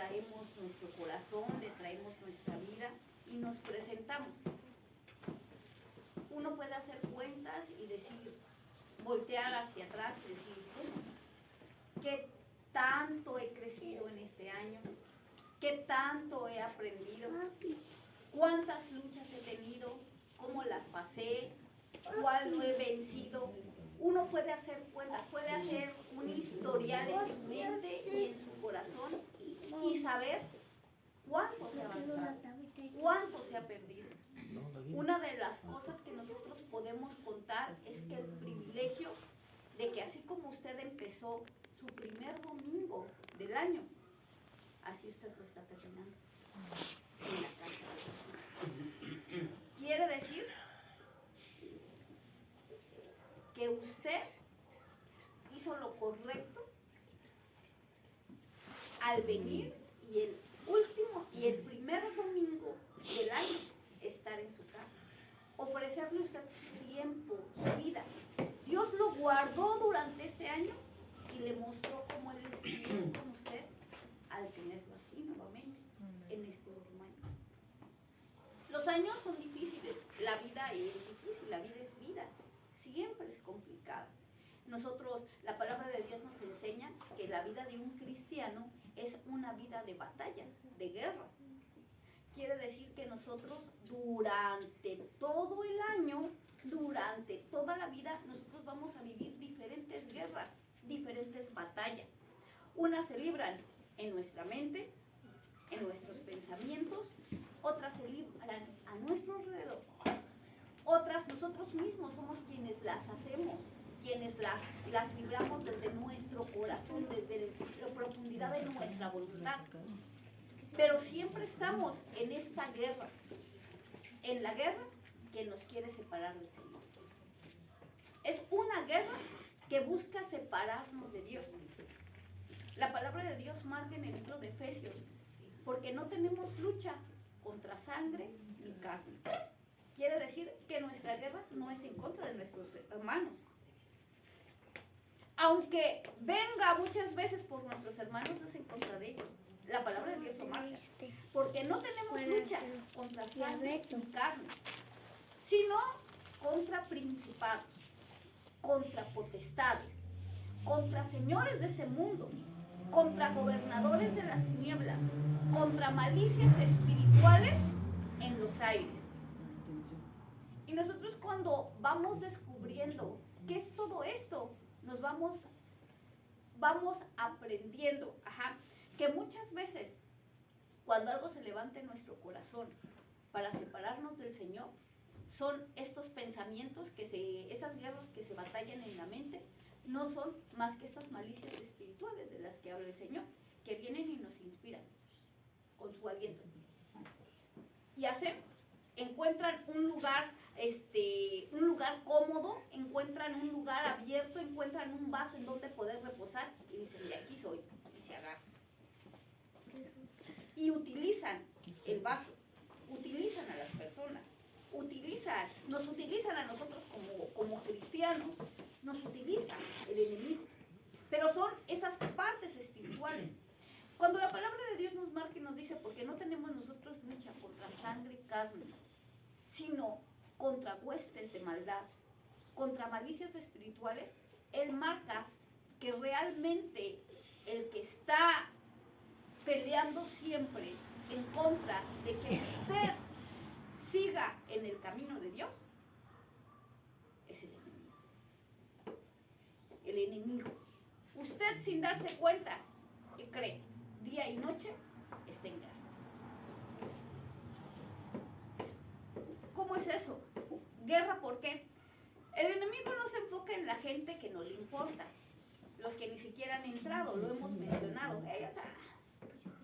traemos nuestro corazón, le traemos nuestra vida y nos presentamos. Uno puede hacer cuentas y decir, voltear hacia atrás y decir, ¿qué tanto he crecido en este año? ¿Qué tanto he aprendido? ¿Cuántas luchas he tenido? ¿Cómo las pasé? ¿Cuál lo he vencido? Uno puede hacer cuentas, puede hacer un historial en su mente y en su corazón y saber cuánto se ha avanzado, cuánto se ha perdido. Una de las cosas que nosotros podemos contar es que el privilegio de que así como usted empezó su primer domingo del año, así usted lo está terminando en la casa de Dios. Quiere decir que usted hizo lo correcto al venir y el último y el primer domingo del año estar en su casa, ofrecerle a usted su tiempo, su vida. Dios lo guardó durante este año y le mostró cómo Él es bien con usted al tenerlo aquí nuevamente en este último año. Los años son difíciles, la vida es difícil, la vida es vida, siempre es complicada. Nosotros, la palabra de Dios nos enseña que la vida de un cristiano es una vida de batallas, de guerras. Quiere decir que nosotros durante todo el año, durante toda la vida, nosotros vamos a vivir diferentes guerras, diferentes batallas. Unas se libran en nuestra mente, en nuestros pensamientos, otras se libran a nuestro alrededor. Otras nosotros mismos somos quienes las hacemos, quienes las libramos desde nuestro corazón, desde la profundidad de nuestra voluntad. Pero siempre estamos en esta guerra, en la guerra que nos quiere separar del Señor. Es una guerra que busca separarnos de Dios. La palabra de Dios marca en el libro de Efesios, porque no tenemos lucha contra sangre ni carne. Quiere decir que nuestra guerra no es en contra de nuestros hermanos. Aunque venga muchas veces por nuestros hermanos, no es en contra de ellos. La palabra de Dios lo marca. Porque no tenemos lucha contra sangre ni carne, sino contra principados, contra potestades, contra señores de ese mundo, contra gobernadores de las tinieblas, contra malicias espirituales en los aires. Y nosotros cuando vamos descubriendo qué es todo esto, nos vamos aprendiendo, que muchas veces cuando algo se levanta en nuestro corazón para separarnos del Señor, son estos pensamientos, esas guerras que se batallan en la mente, no son más que estas malicias espirituales de las que habla el Señor, que vienen y nos inspiran con su aliento. Y encuentran un lugar cómodo, encuentran un lugar abierto, encuentran un vaso en donde poder reposar y dicen, de aquí soy, y se agarran. Y utilizan el vaso, utilizan a las personas, nos utilizan a nosotros como cristianos, nos utiliza el enemigo. Pero son esas partes espirituales. Cuando la palabra de Dios nos marca y nos dice, porque no tenemos nosotros lucha contra sangre y carne, sino contra huestes de maldad, contra malicias espirituales, Él marca que realmente el que está peleando siempre en contra de que usted siga en el camino de Dios es el enemigo. El enemigo. Usted sin darse cuenta, ¿qué cree? Día y noche está en guerra. ¿Cómo es eso? ¿Guerra por qué? El enemigo no se enfoca en la gente que no le importa, los que ni siquiera han entrado, lo hemos mencionado.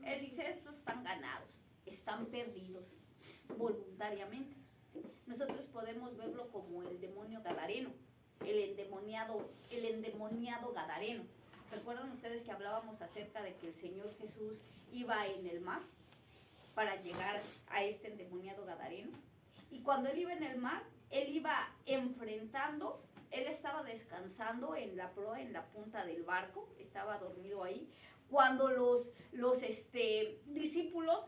Él dice, estos están ganados, están perdidos voluntariamente. Nosotros podemos verlo como el demonio gadareno, el endemoniado gadareno. ¿Recuerdan ustedes que hablábamos acerca de que el Señor Jesús iba en el mar para llegar a este endemoniado gadareno? Y cuando Él iba en el mar, Él iba enfrentando, Él estaba descansando en la proa, en la punta del barco, estaba dormido ahí, cuando los discípulos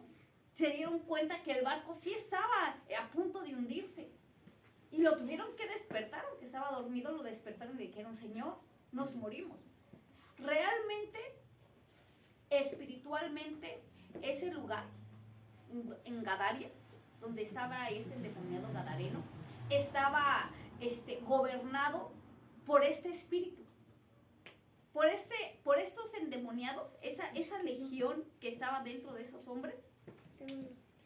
se dieron cuenta que el barco sí estaba a punto de hundirse. Y lo tuvieron que despertar, aunque estaba dormido, lo despertaron y le dijeron, Señor, nos morimos. Realmente, espiritualmente, ese lugar, en Gadaria, donde estaba este endemoniado gadareno, estaba gobernado por este espíritu. Por estos endemoniados, esa legión que estaba dentro de esos hombres,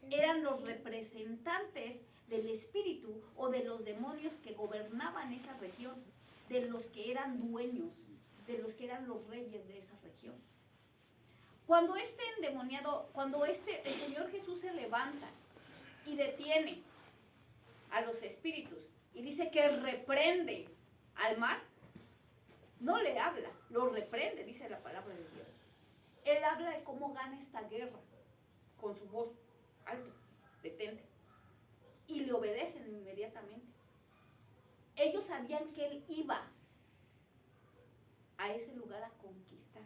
eran los representantes del espíritu o de los demonios que gobernaban esa región, de los que eran dueños, de los que eran los reyes de esa región. Cuando el Señor Jesús se levanta y detiene a los espíritus y dice que reprende al mar, no le habla, lo reprende, dice la palabra de Dios. Él habla de cómo gana esta guerra con su voz alto, detente, y le obedecen inmediatamente. Ellos sabían que él iba a ese lugar a conquistar.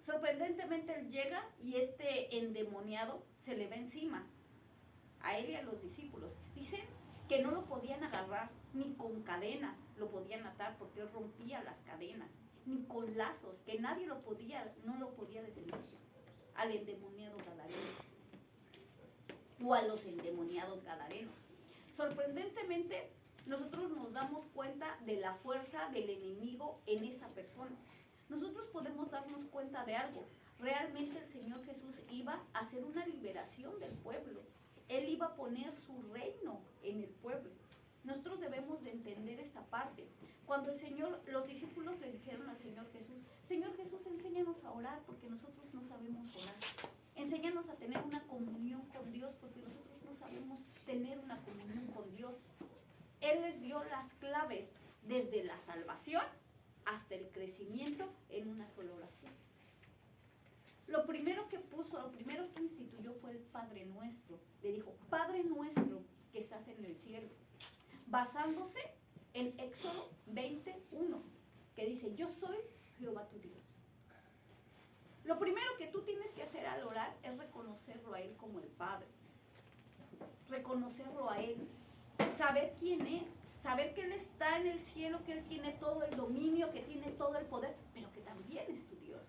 Sorprendentemente él llega y este endemoniado se le va encima a él y a los discípulos. Dicen que no lo podían agarrar ni con cadenas lo podían atar porque él rompía las cadenas, ni con lazos, que nadie no lo podía detener al endemoniado gadareno o a los endemoniados gadarenos. Sorprendentemente, nosotros nos damos cuenta de la fuerza del enemigo en esa persona. Nosotros podemos darnos cuenta de algo. Realmente el Señor Jesús iba a hacer una liberación del pueblo. Él iba a poner su reino en el pueblo. Nosotros debemos de entender esta parte. Cuando los discípulos le dijeron al Señor Jesús, enséñanos a orar porque nosotros no sabemos orar. Enséñanos a tener una comunión con Dios porque nosotros no sabemos tener una comunión con Dios. Él les dio las claves desde la salvación hasta el crecimiento en una sola oración. Lo primero que instituyó fue el Padre Nuestro. Le dijo, Padre Nuestro que estás en el cielo, basándose en Éxodo 20:1, que dice, yo soy Jehová tu Dios. Lo primero que tú tienes que hacer al orar es reconocerlo a Él como el Padre. Reconocerlo a Él. Saber quién es. Saber que Él está en el cielo, que Él tiene todo el dominio, que tiene todo el poder, pero que también es tu Dios.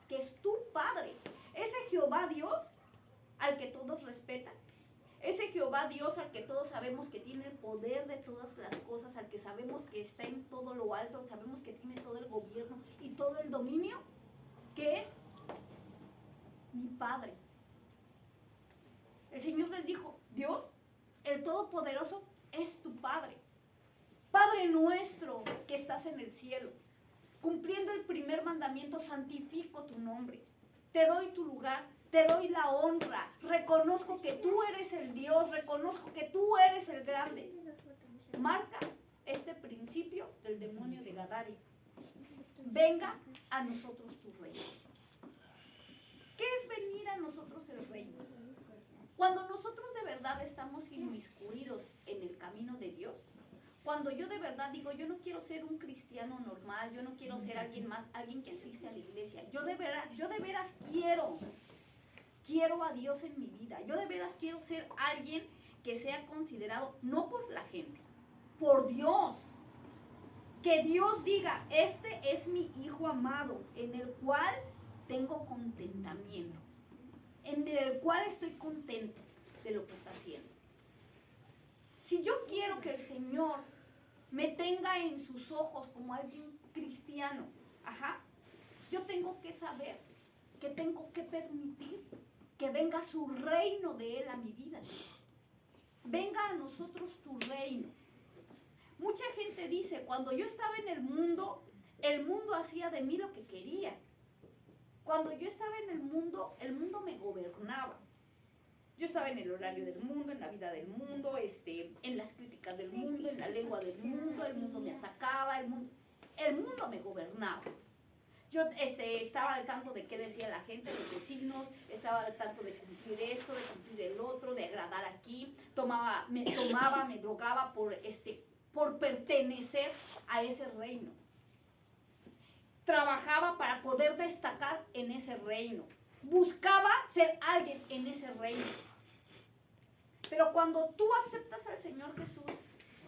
Que es tu Padre. Ese Jehová Dios al que todos respetan. Ese Jehová Dios al que todos sabemos que tiene el poder de todas las cosas, al que sabemos que está en todo lo alto, sabemos que tiene todo el gobierno y todo el dominio, que es mi Padre. El Señor les dijo, Dios, el Todopoderoso, es tu Padre. Padre nuestro que estás en el cielo, cumpliendo el primer mandamiento, santifico tu nombre. Te doy tu lugar, te doy la honra. Reconozco que tú eres el Dios, reconozco que tú eres el grande. Marca este principio del demonio de Gadaria. Venga a nosotros tu reino. ¿Qué es venir a nosotros el reino? Cuando nosotros de verdad estamos inmiscuidos en el camino de Dios, cuando yo de verdad digo, yo no quiero ser un cristiano normal, yo no quiero ser alguien que asiste a la iglesia, yo de veras quiero a Dios en mi vida, yo de veras quiero ser alguien que sea considerado no por la gente, por Dios. Que Dios diga, este es mi hijo amado, en el cual tengo contentamiento, en el cual estoy contento de lo que está haciendo. Si yo quiero que el Señor me tenga en sus ojos como alguien cristiano, yo tengo que saber que tengo que permitir que venga su reino de Él a mi vida. Venga a nosotros tu reino. Mucha gente dice, cuando yo estaba en el mundo hacía de mí lo que quería. Cuando yo estaba en el mundo me gobernaba. Yo estaba en el horario del mundo, en la vida del mundo, en las críticas del mundo, en la lengua del mundo, el mundo me atacaba, el mundo me gobernaba. Yo estaba al tanto de qué decía la gente, los vecinos, estaba al tanto de cumplir esto, de cumplir el otro, de agradar aquí, me drogaba por pertenecer a ese reino. trabajaba para poder destacar en ese reino. Buscaba ser alguien en ese reino. Pero cuando tú aceptas al Señor Jesús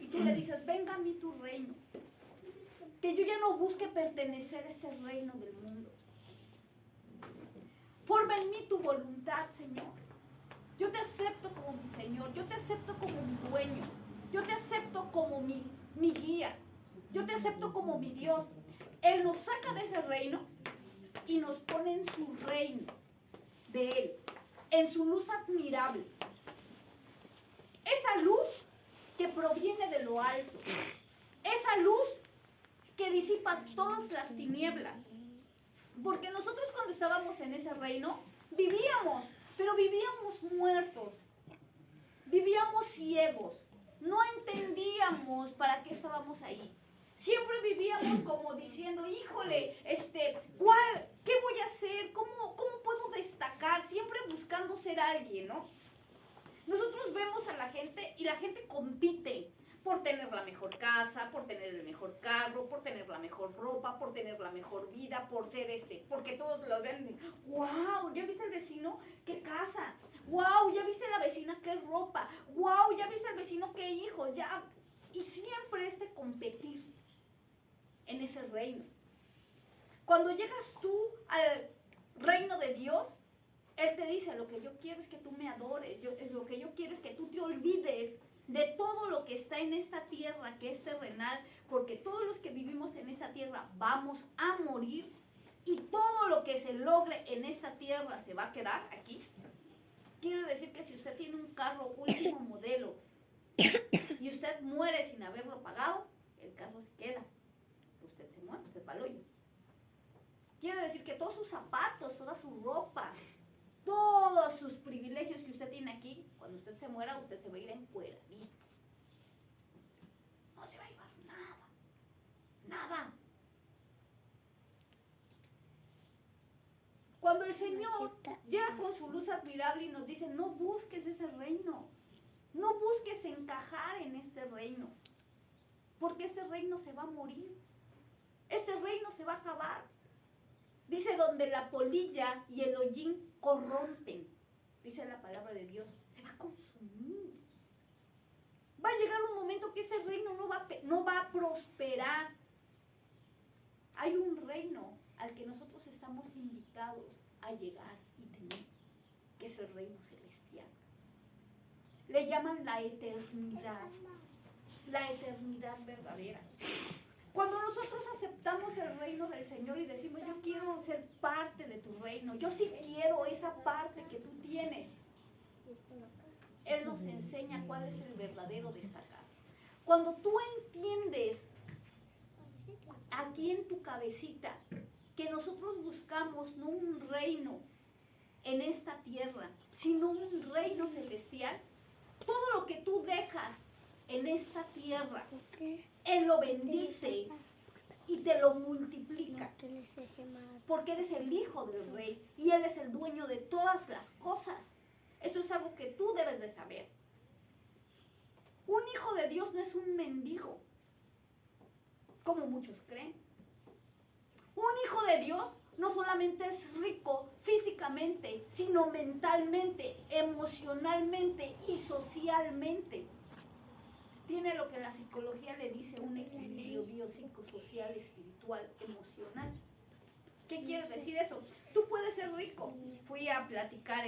y tú le dices, venga a mí tu reino, que yo ya no busque pertenecer a este reino del mundo. Forma en mí tu voluntad, Señor. Yo te acepto como mi Señor, yo te acepto como mi dueño, yo te acepto como mi guía, yo te acepto como mi Dios. Él nos saca de ese reino y nos pone en su reino de Él, en su luz admirable. Esa luz que proviene de lo alto, esa luz que disipa todas las tinieblas. Porque nosotros cuando estábamos en ese reino, vivíamos, pero vivíamos muertos, vivíamos ciegos, no entendíamos para qué estábamos ahí. Siempre vivíamos como diciendo, híjole, ¿qué voy a hacer? ¿Cómo puedo destacar? Siempre buscando ser alguien, ¿no? Nosotros vemos a la gente y la gente compite por tener la mejor casa, por tener el mejor carro, por tener la mejor ropa, por tener la mejor vida, por ser porque todos lo ven. ¡Wow! ¿Ya viste al vecino? ¡Qué casa! ¡Wow! ¿Ya viste a la vecina? ¡Qué ropa! ¡Wow! ¿Ya viste al vecino? ¡Qué hijos! ¡Ya! Y siempre competir en ese reino. Cuando llegas tú al reino de Dios, Él te dice, lo que yo quiero es que tú me adores, lo que yo quiero es que tú te olvides de todo lo que está en esta tierra, que es terrenal, porque todos los que vivimos en esta tierra vamos a morir y todo lo que se logre en esta tierra se va a quedar aquí. Quiere decir que si usted tiene un carro último modelo y usted muere sin haberlo pagado, el carro se queda. Usted se muere, se va al hoyo. Quiere decir que todos sus zapatos, toda su ropa, todos sus privilegios que usted tiene aquí, cuando usted se muera, usted se va a ir encueradito. No se va a llevar nada. Nada. Cuando el Señor llega con su luz admirable y nos dice, no busques ese reino. No busques encajar en este reino. Porque este reino se va a morir. Este reino se va a acabar. Dice, donde la polilla y el hollín corrompen, dice la palabra de Dios, se va a consumir. Va a llegar un momento que ese reino no va a prosperar. Hay un reino al que nosotros estamos invitados a llegar y tener, que es el reino celestial. Le llaman la eternidad verdadera. Cuando nosotros aceptamos el reino del Señor y decimos, yo quiero ser parte de tu reino, yo sí quiero esa parte que tú tienes, Él nos enseña cuál es el verdadero destacar. Cuando tú entiendes aquí en tu cabecita que nosotros buscamos no un reino en esta tierra, sino un reino celestial, todo lo que tú dejas en esta tierra, Él lo bendice y te lo multiplica, porque eres el hijo del rey y Él es el dueño de todas las cosas. Eso es algo que tú debes de saber. Un hijo de Dios no es un mendigo, como muchos creen. Un hijo de Dios no solamente es rico físicamente, sino mentalmente, emocionalmente y socialmente. Tiene lo que la psicología le dice un equilibrio biopsicosocial, espiritual, emocional. ¿Qué quiere decir eso? Tú puedes ser rico. Fui a platicar,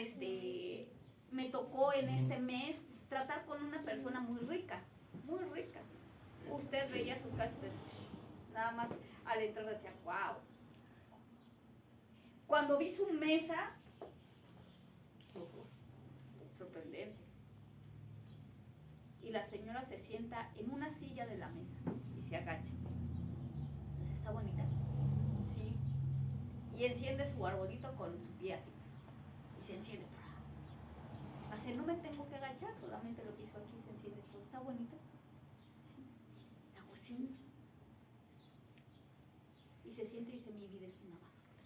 me tocó en este mes tratar con una persona muy rica, muy rica. Usted veía su casa, nada más al entrar decía, wow. Cuando vi su mesa, sorprendente. Y la señora se sienta en una silla de la mesa y se agacha. Entonces, ¿está bonita? Sí. Y enciende su arbolito con su pie así. Y se enciende. Así, no me tengo que agachar, solamente lo que hizo aquí se enciende todo. ¿Está bonita? Sí. Hago sí. Y se siente y dice, mi vida es una basura.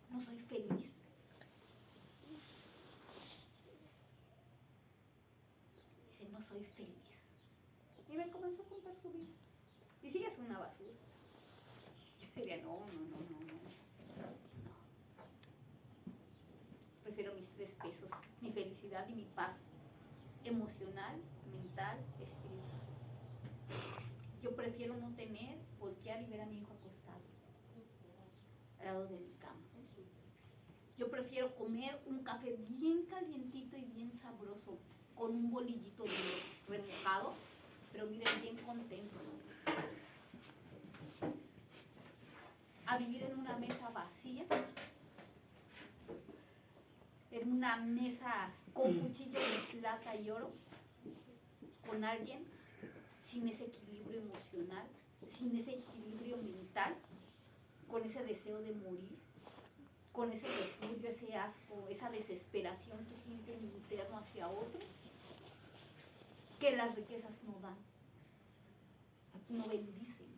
No soy feliz. Dice, no soy feliz. Y me comenzó a contar su vida. Y si es una basura. Yo diría, no. Prefiero mis 3 pesos, mi felicidad y mi paz emocional, mental, espiritual. Yo prefiero no tener, voltear y ver a mi hijo acostado al lado de mi cama. Yo prefiero comer un café bien calientito y bien sabroso con un bolillito remojado, pero miren, bien contento, a vivir en una mesa vacía, en una mesa con cuchillo de plata y oro, con alguien sin ese equilibrio emocional, sin ese equilibrio mental, con ese deseo de morir, con ese repudio, ese asco, esa desesperación que siente en interno hacia otro, que las riquezas no dan, no bendicen.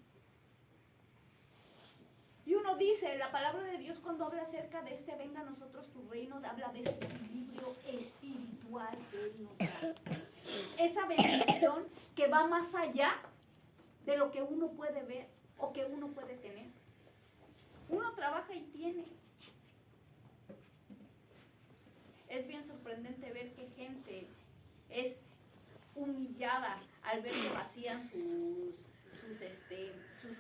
Y uno dice, la palabra de Dios cuando habla acerca de este venga a nosotros tu reino, habla de este equilibrio espiritual que Él nos da. Esa bendición que va más allá de lo que uno puede ver o que uno puede tener. Uno trabaja y tiene. Es bien sorprendente ver que gente es humillada al ver que vacían sus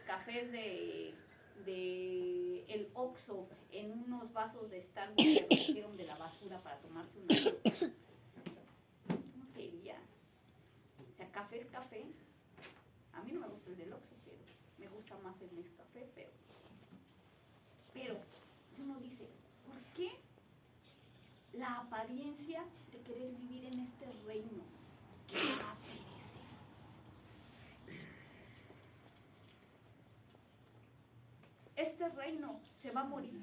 cafés de el Oxxo en unos vasos de Starbucks que recogieron de la basura para tomarse una foto. No quería. O sea, café es café. A mí no me gusta el del Oxxo, pero me gusta más el Nescafé, pero uno dice, ¿por qué la apariencia de querer vivir en este reino que va a perecer? Este reino se va a morir.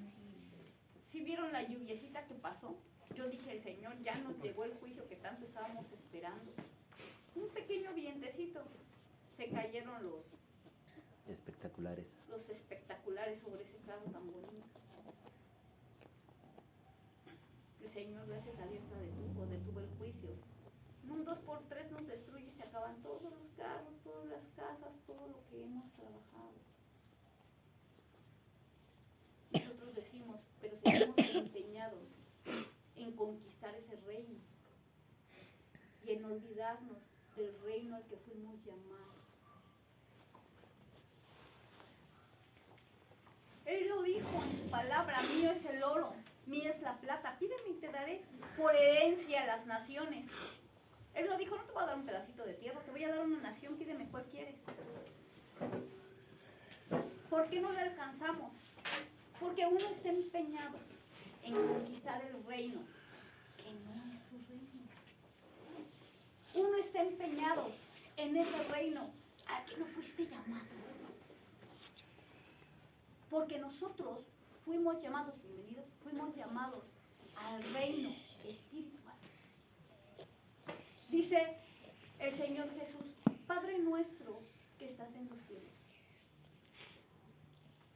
Si vieron la lluviecita que pasó, yo dije, el Señor ya nos llegó el juicio que tanto estábamos esperando. Un pequeño vientecito, se cayeron los espectaculares sobre ese claro tan bonito. El Señor, gracias a Dios, detuvo el juicio. En un 2x3 nos destruye y se acaban todos los carros, todas las casas, todo lo que hemos trabajado. Nosotros decimos, pero seguimos empeñados en conquistar ese reino y en olvidarnos del reino al que fuimos llamados. Él lo dijo en su palabra, mío es el oro, mía es la plata, pídeme y te daré por herencia a las naciones. Él lo dijo, no te voy a dar un pedacito de tierra, te voy a dar una nación, pídeme cuál quieres. ¿Por qué no lo alcanzamos? Porque uno está empeñado en conquistar el reino, que no es tu reino. Uno está empeñado en ese reino al que no fuiste llamado. Porque nosotros fuimos llamados, bienvenidos, fuimos llamados al reino espiritual. Dice el Señor Jesús, Padre nuestro que estás en los cielos,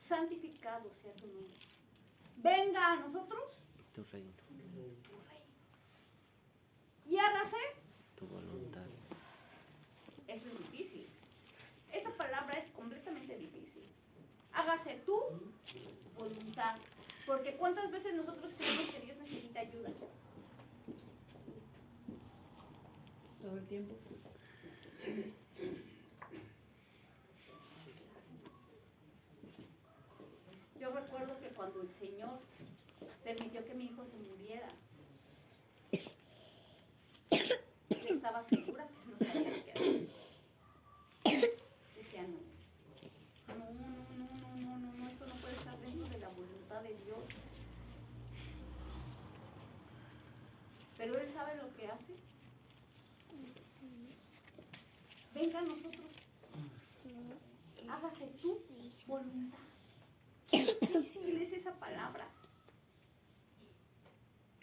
santificado sea tu nombre. Venga a nosotros tu reino. Y hágase Tu voluntad. Eso es difícil. Esa palabra es completamente difícil. Hágase tu voluntad. Porque ¿cuántas veces nosotros creemos que Dios necesita ayuda? Todo el tiempo. Yo recuerdo que cuando el Señor permitió que mi hijo se muriera, yo estaba segura que no sabía qué hacer. Decía, no, eso no puede estar dentro de la voluntad de Dios. Pero Él sabe lo que hace. Venga a nosotros, hágase tu voluntad. Qué difícil es esa palabra.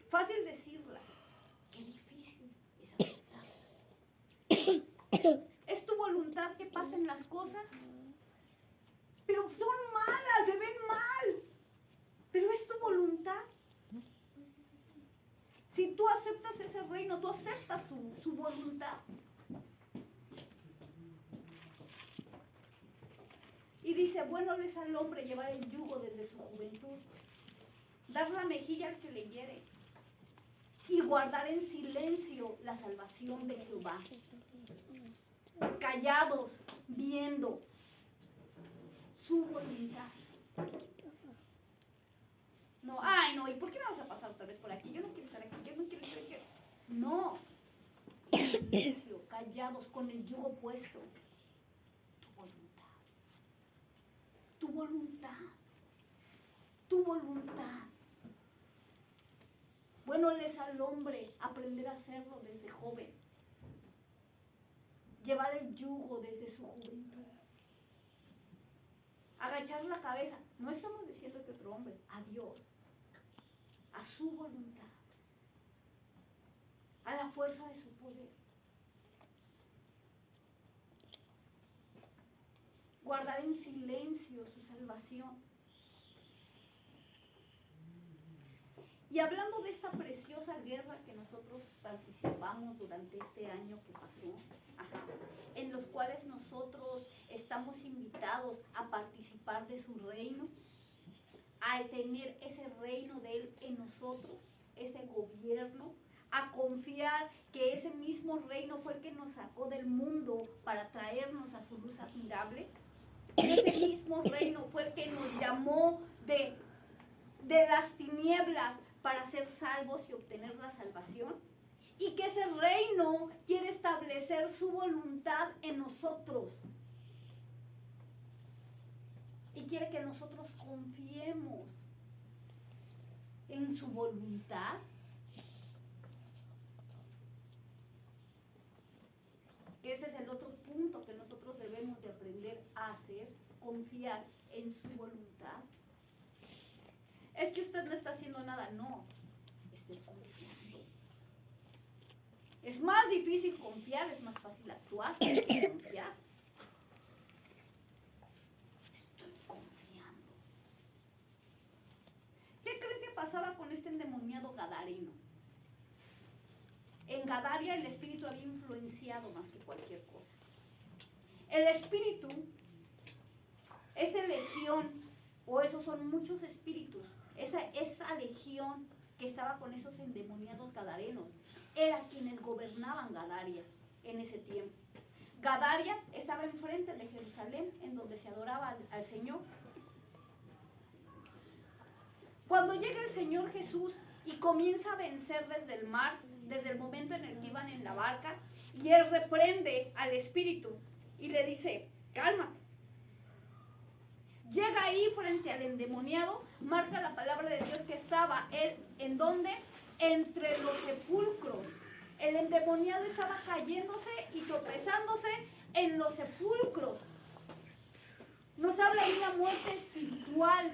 Fácil decirla. Qué difícil es aceptarla. Es tu voluntad que pasen las cosas, pero son malas, se ven mal. Pero es tu voluntad. Si tú aceptas ese reino, tú aceptas su voluntad. dice, bueno les al hombre llevar el yugo desde su juventud, dar la mejilla al que le hiere y guardar en silencio la salvación de Jehová. Callados, viendo su voluntad. No, ay no, ¿y por qué no vas a pasar otra vez por aquí? Yo no quiero estar aquí, yo no quiero estar aquí. No, en silencio, callados, con el yugo puesto. Tu voluntad, tu voluntad, tu voluntad. Bueno les al hombre aprender a hacerlo desde joven. Llevar el yugo desde su juventud. Agachar la cabeza. No estamos diciendo que otro hombre, a Dios, a su voluntad, a la fuerza de su poder. Guardar en silencio su salvación. Y hablando de esta preciosa guerra que nosotros participamos durante este año que pasó, en los cuales nosotros estamos invitados a participar de su reino, a tener ese reino de Él en nosotros, ese gobierno, a confiar que ese mismo reino fue el que nos sacó del mundo para traernos a su luz admirable. Ese mismo reino fue el que nos llamó de las tinieblas para ser salvos y obtener la salvación. Y que ese reino quiere establecer su voluntad en nosotros. Y quiere que nosotros confiemos en su voluntad. Ese es el otro punto que nosotros debemos de aprender a hacer, confiar en su voluntad. Es que usted no está haciendo nada, no, estoy confiando. Es más difícil confiar, es más fácil actuar que confiar. Estoy confiando. ¿Qué creen que pasaba con este endemoniado gadareno? En Gadaria el espíritu había influenciado más que cualquier cosa. El espíritu, esa legión, o esos son muchos espíritus, esa legión que estaba con esos endemoniados gadarenos, eran quienes gobernaban Gadaria en ese tiempo. Gadaria estaba enfrente de Jerusalén, en donde se adoraba al Señor. Cuando llega el Señor Jesús y comienza a vencer desde el mar, desde el momento en el que iban en la barca, y Él reprende al espíritu y le dice, cálmate. Llega ahí frente al endemoniado, marca la palabra de Dios que estaba él, ¿en dónde? Entre los sepulcros. El endemoniado estaba cayéndose y tropezándose en los sepulcros. Nos habla de una muerte espiritual.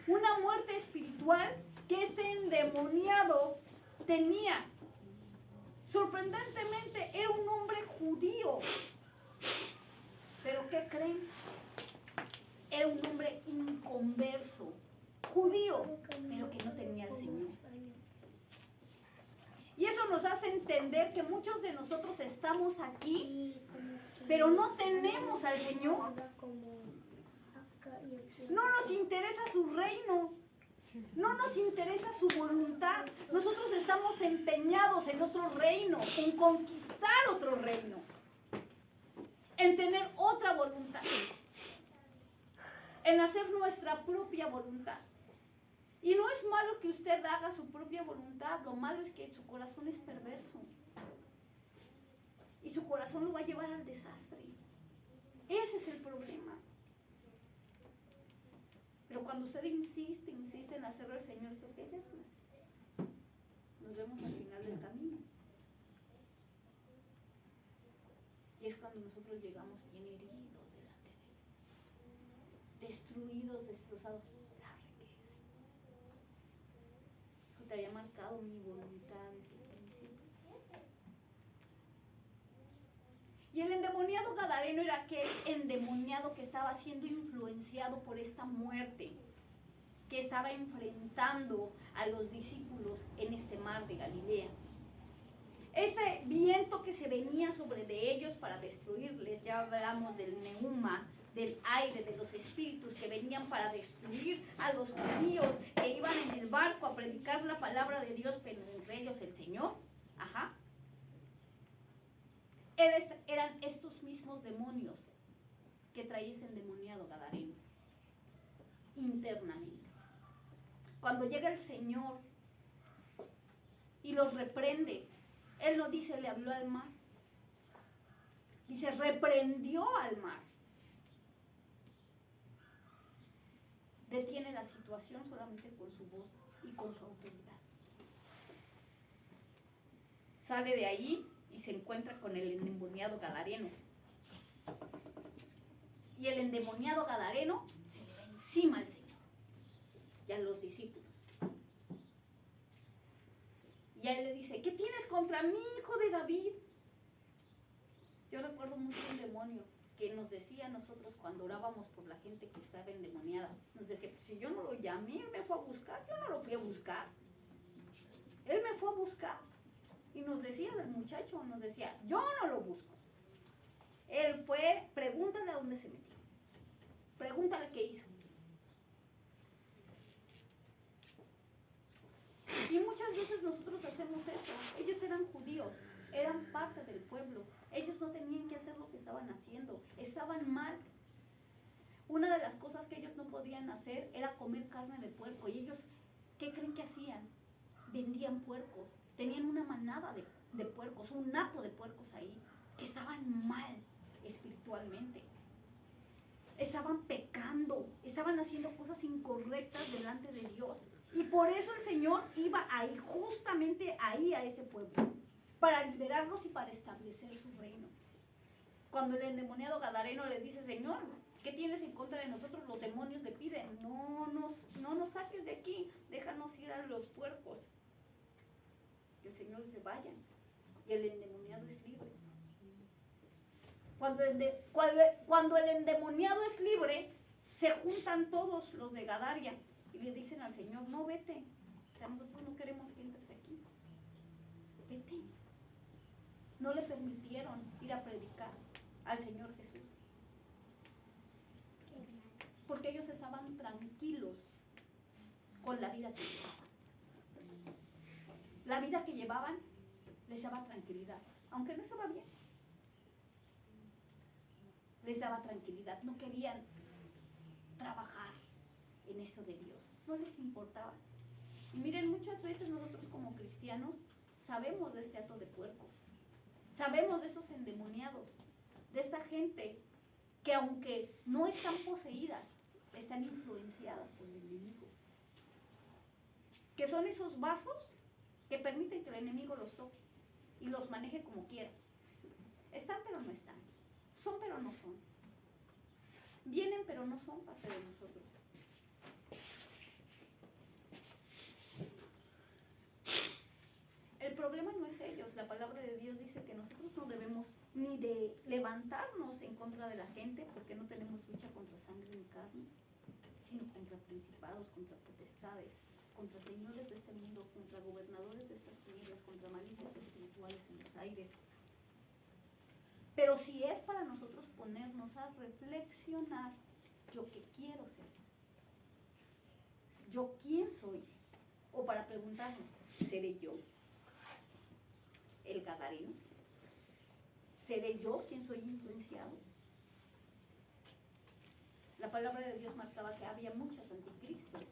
Una muerte espiritual que este endemoniado tenía. Sorprendentemente era un hombre judío. ¿Pero qué creen? Era un hombre inconverso, judío, pero que no tenía al Señor. Y eso nos hace entender que muchos de nosotros estamos aquí, pero no tenemos al Señor. No nos interesa su reino, no nos interesa su voluntad. Nosotros estamos empeñados en otro reino, en conquistar otro reino, en tener otra voluntad, en hacer nuestra propia voluntad. Y no es malo que usted haga su propia voluntad, lo malo es que su corazón es perverso. Y su corazón lo va a llevar al desastre. Ese es el problema. Pero cuando usted insiste en hacerlo al Señor, dice, ok, ya está. Nos vemos al final del camino. Y es cuando nosotros llegamos bien heridos delante de Él. Destruidos, destrozados. Te había marcado mi voluntad desde el principio. Y el endemoniado gadareno era aquel endemoniado que estaba siendo influenciado por esta muerte, que estaba enfrentando a los discípulos en este mar de Galilea. Ese viento que se venía sobre de ellos para destruirles, ya hablamos del neuma, del aire, de los espíritus que venían para destruir a los judíos que iban en el barco a predicar la palabra de Dios, pero entre ellos el Señor. Ajá. Eran estos mismos demonios que traía ese endemoniado gadareno internamente. Cuando llega el Señor y los reprende, Él no dice le habló al mar, dice reprendió al mar. Detiene la situación solamente con su voz y con su autoridad. Sale de allí y se encuentra con el endemoniado gadareno. Y el endemoniado gadareno se le va encima al Señor y a los discípulos. Y a él le dice, ¿qué tienes contra mí, hijo de David? Yo recuerdo mucho un demonio que nos decía a nosotros cuando orábamos por la gente que estaba endemoniada. Nos decía, pues si yo no lo llamé, él me fue a buscar. Yo no lo fui a buscar. Él me fue a buscar. Y nos decía del muchacho, nos decía, yo no lo busco. Él fue, pregúntale a dónde se metió. Pregúntale qué hizo. Y muchas veces nosotros hacemos eso. Ellos eran judíos, eran parte del pueblo. Ellos no tenían que hacer lo que estaban haciendo. Estaban mal. Una de las cosas que ellos no podían hacer era comer carne de puerco. Y ellos, ¿qué creen que hacían? Vendían puercos. Tenían una manada de puercos, un hato de puercos ahí. Estaban mal espiritualmente. Estaban pecando. Estaban haciendo cosas incorrectas delante de Dios. Y por eso el Señor iba ahí, justamente ahí a ese pueblo, para liberarlos y para establecer su reino. Cuando el endemoniado gadareno le dice, Señor, ¿qué tienes en contra de nosotros? Los demonios le piden, no nos saques de aquí, déjanos ir a los puercos. Y el Señor dice, vayan. Y el endemoniado es libre. Cuando el endemoniado es libre, se juntan todos los de Gadaria y le dicen al Señor, no, vete. O sea, nosotros no queremos que entres aquí. Vete. No le permitieron ir a predicar al Señor Jesús. Porque ellos estaban tranquilos con la vida que llevaban. La vida que llevaban les daba tranquilidad, aunque no estaba bien. Les daba tranquilidad, no querían trabajar en eso de Dios, no les importaba. Y miren, muchas veces nosotros como cristianos sabemos de este hato de puercos, sabemos de esos endemoniados, de esta gente que aunque no están poseídas, están influenciadas por el enemigo. Que son esos vasos que permiten que el enemigo los toque y los maneje como quiera. Están pero no están. Son pero no son. Vienen pero no son parte de nosotros. El problema no es ellos. La palabra de Dios dice que nosotros no debemos ni de levantarnos en contra de la gente, porque no tenemos lucha contra sangre ni carne, sino contra principados, contra potestades, contra señores de este mundo, contra gobernadores de estas tinieblas, contra malicias espirituales en los aires. Pero si es para nosotros ponernos a reflexionar, ¿yo qué quiero ser? ¿Yo quién soy? O para preguntarnos, ¿seré yo el gadareno? ¿Seré yo quien soy influenciado? La palabra de Dios marcaba que había muchos anticristos.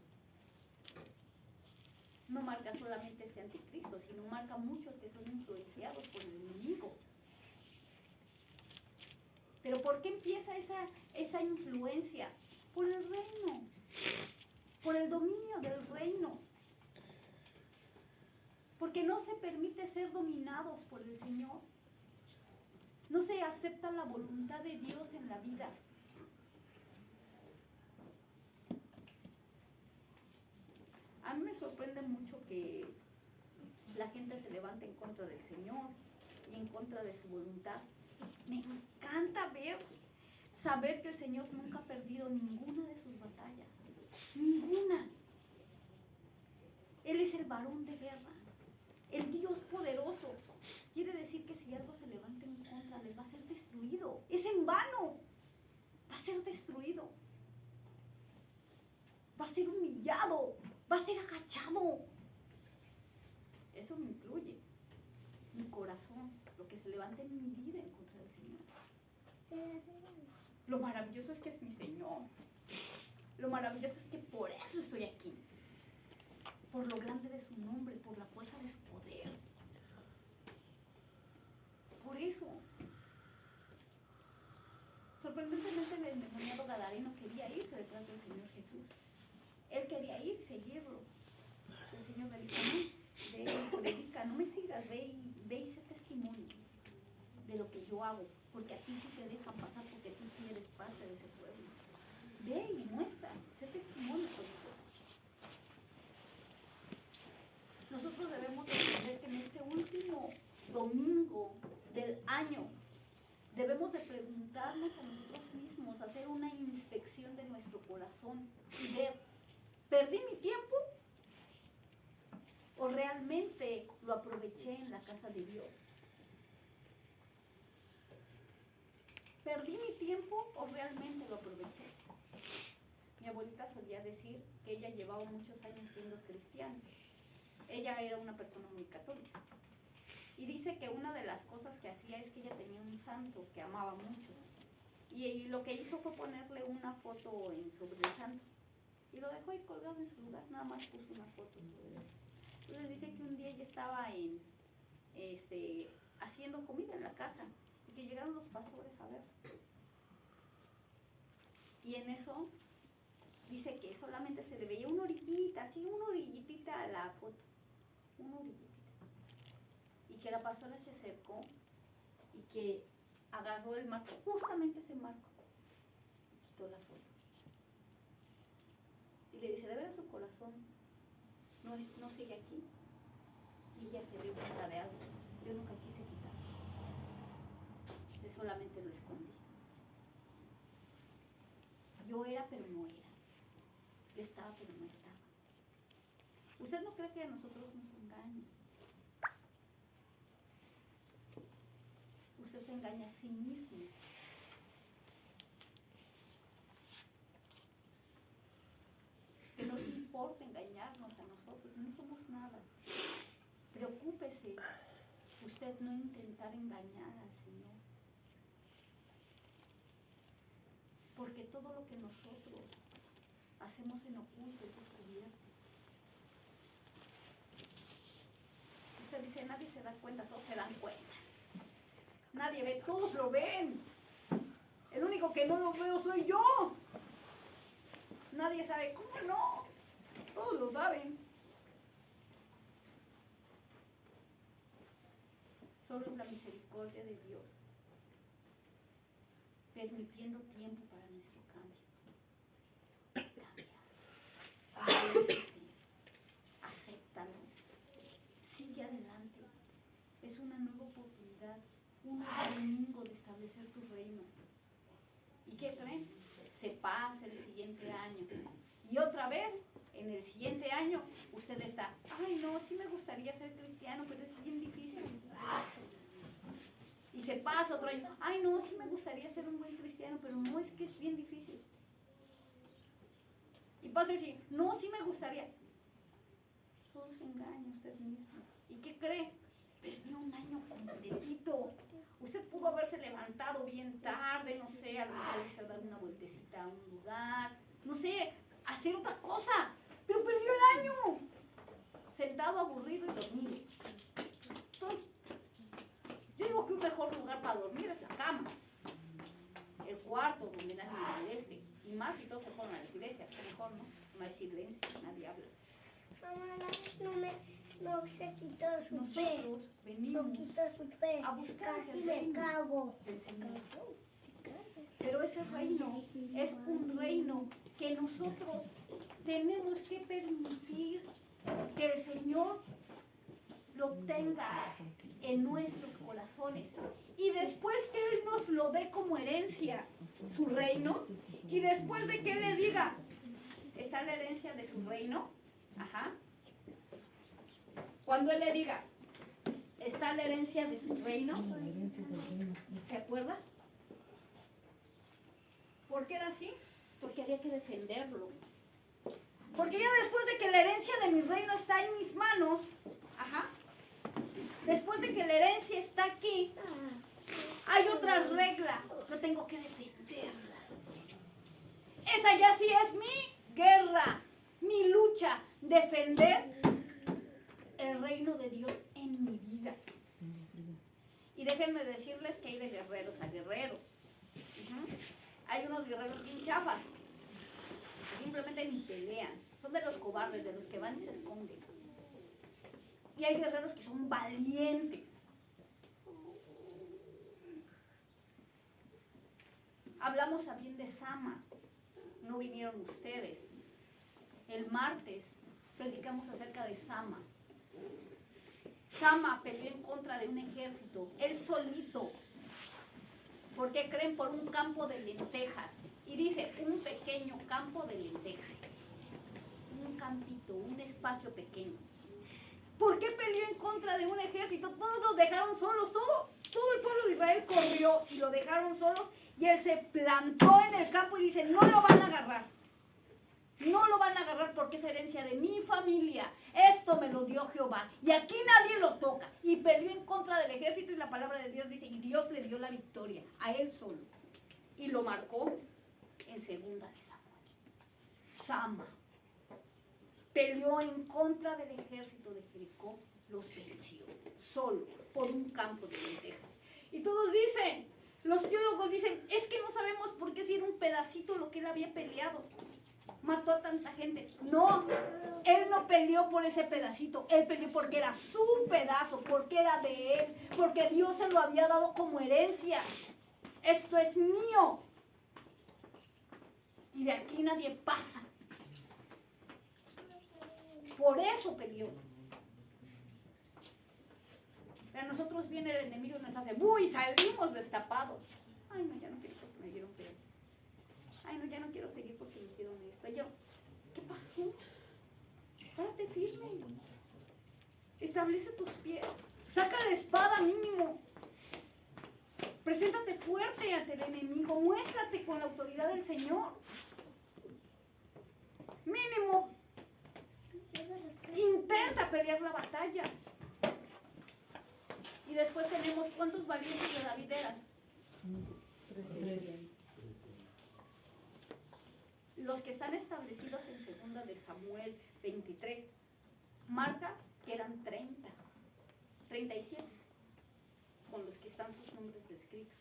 No marca solamente este anticristo, sino marca muchos que son influenciados por el enemigo. ¿Pero por qué empieza esa influencia? Por el reino, por el dominio del reino. Porque no se permite ser dominados por el Señor. No se acepta la voluntad de Dios en la vida. A mí me sorprende mucho que la gente se levante en contra del Señor y en contra de su voluntad. Me encanta saber que el Señor nunca ha perdido ninguna de sus batallas. Ninguna. Él es el varón de guerra, el Dios poderoso. Quiere decir que si algo se levanta en contra, les va a ser destruido. Es en vano. Va a a ser destruido, va a ser humillado, va a ser agachado. Eso me incluye mi corazón, lo que se levanta en mi vida en contra del Señor. Lo maravilloso es que es mi Señor. Lo maravilloso es que por eso estoy aquí. Por lo grande de su nombre, por la fuerza de su poder. Por eso. Sorprendentemente el endemoniado gadareno quería irse detrás del Señor Jesús. Él quería ir y seguirlo. El Señor le dijo, no, ve y predica, no me sigas, ve y sé testimonio de lo que yo hago, porque a ti sí te dejan pasar, porque tú sí eres parte de ese pueblo. Ve y muestra, sé testimonio por eso. Nosotros debemos entender que en este último domingo del año debemos de preguntarnos a nosotros mismos, hacer una inspección de nuestro corazón y ver, ¿perdí mi tiempo o realmente lo aproveché en la casa de Dios? ¿Perdí mi tiempo o realmente lo aproveché? Mi abuelita solía decir que ella llevaba muchos años siendo cristiana. Ella era una persona muy católica. Y dice que una de las cosas que hacía es que ella tenía un santo que amaba mucho. Y lo que hizo fue ponerle una foto sobre el santo. Y lo dejó ahí colgado en su lugar, nada más puso una foto sobre él. Entonces dice que un día ella estaba haciendo comida en la casa y que llegaron los pastores a ver. Y en eso dice que solamente se le veía una orillita, así una orillitita a la foto. Una orillitita. Y que la pastora se acercó y que agarró el marco, justamente ese marco, y quitó la foto. Y le dice, ¿de veras su corazón no sigue aquí? Y ella se dio cuenta de algo. Yo nunca quise quitar. Yo solamente lo escondí. Yo era, pero no era. Yo estaba, pero no estaba. ¿Usted no cree que a nosotros nos engañan? Usted se engaña a sí mismo. Que no le importa engañarnos a nosotros, no somos nada. Preocúpese usted no intentar engañar al Señor. Porque todo lo que nosotros hacemos en oculto es descubierto. Usted dice, nadie se da cuenta, todos se dan cuenta. Nadie ve, todos lo ven. El único que no lo veo soy yo. Nadie sabe, ¿cómo no? Todos lo saben. Solo es la misericordia de Dios, permitiendo tiempo para nuestro cambio. Cambia. Acéptalo. Sigue adelante. Es una nueva oportunidad, un nuevo domingo de establecer tu reino. ¿Y qué creen? Se pasa el siguiente año. Y otra vez, en el siguiente año, usted está, ay no, sí me gustaría ser cristiano, pero es bien difícil. Y se pasa otro año, ay no, sí me gustaría ser un buen cristiano, pero no, es que es bien difícil. Y pasa el siguiente, no, sí me gustaría. Todo se engaña usted mismo. ¿Y qué cree? Perdió un año completito. Usted pudo haberse levantado bien tarde, no sé, a lo mejor irse a dar una vueltecita a un lugar, no sé, hacer otra cosa, pero perdió el año. Sentado, aburrido y dormido. Yo digo que un mejor lugar para dormir es la cama. El cuarto donde nadie me moleste. Y más si todos se ponen a la iglesia, mejor, ¿no? No hay silencio, nadie habla. Mamá, no se quitó su Nosotros venimos no quitó su pe. a buscar Casi el me reino cago. del Señor. Pero ese reino es un reino que nosotros tenemos que permitir que el Señor lo tenga en nuestros corazones. Y después que Él nos lo dé como herencia, su reino, y después de que Él le diga, ¿está la herencia de su reino? Ajá. Cuando Él le diga, ¿está la herencia de su reino? ¿Se acuerda? ¿Por qué era así? Porque había que defenderlo. Porque ya después de que la herencia de mi reino está en mis manos, después de que la herencia está aquí, hay otra regla. Yo tengo que defenderla. Esa ya sí es mi guerra, mi lucha, defender el reino de Dios en mi vida. Y déjenme decirles que hay de guerreros a guerreros. Hay unos guerreros bien chafas, que simplemente ni pelean. Son de los cobardes, de los que van y se esconden. Y hay guerreros que son valientes. Hablamos también de Sama. No vinieron ustedes. El martes predicamos acerca de Sama. Sama peleó en contra de un ejército, él solito. ¿Por qué creen? Por un campo de lentejas. Y dice, un pequeño campo de lentejas. Un campito, un espacio pequeño. ¿Por qué peleó en contra de un ejército? Todos los dejaron solos, todo el pueblo de Israel corrió y lo dejaron solo. Y él se plantó en el campo y dice, no lo van a agarrar. No lo van a agarrar porque es herencia de mi familia. Esto me lo dio Jehová. Y aquí nadie lo toca. Y peleó en contra del ejército y la palabra de Dios dice, y Dios le dio la victoria a él solo. Y lo marcó en 2 de Samuel. Sama peleó en contra del ejército de Jericó, los venció, solo, por un campo de lentejas. Y todos dicen, los teólogos dicen, es que no sabemos por qué si era un pedacito lo que él había peleado. Mató a tanta gente. No, él no peleó por ese pedacito, él peleó porque era su pedazo, porque era de él, porque Dios se lo había dado como herencia. Esto es mío. Y de aquí nadie pasa. Por eso peleó. A nosotros viene el enemigo y nos hace, ¡uy! Salimos destapados. Ay, no, ya no quiero porque me dieron peor. Ay, no, ya no quiero seguir porque me hicieron esto. Y yo, ¿qué pasó? Párate firme. Establece tus pies. Saca la espada mínimo. Preséntate fuerte ante el enemigo. Muéstrate con la autoridad del Señor. Mínimo. Intenta pelear la batalla. Y después tenemos, ¿cuántos valientes de David eran? 3. Los que están establecidos en 2 de Samuel 23, marca que eran 37, con los que están sus nombres descritos.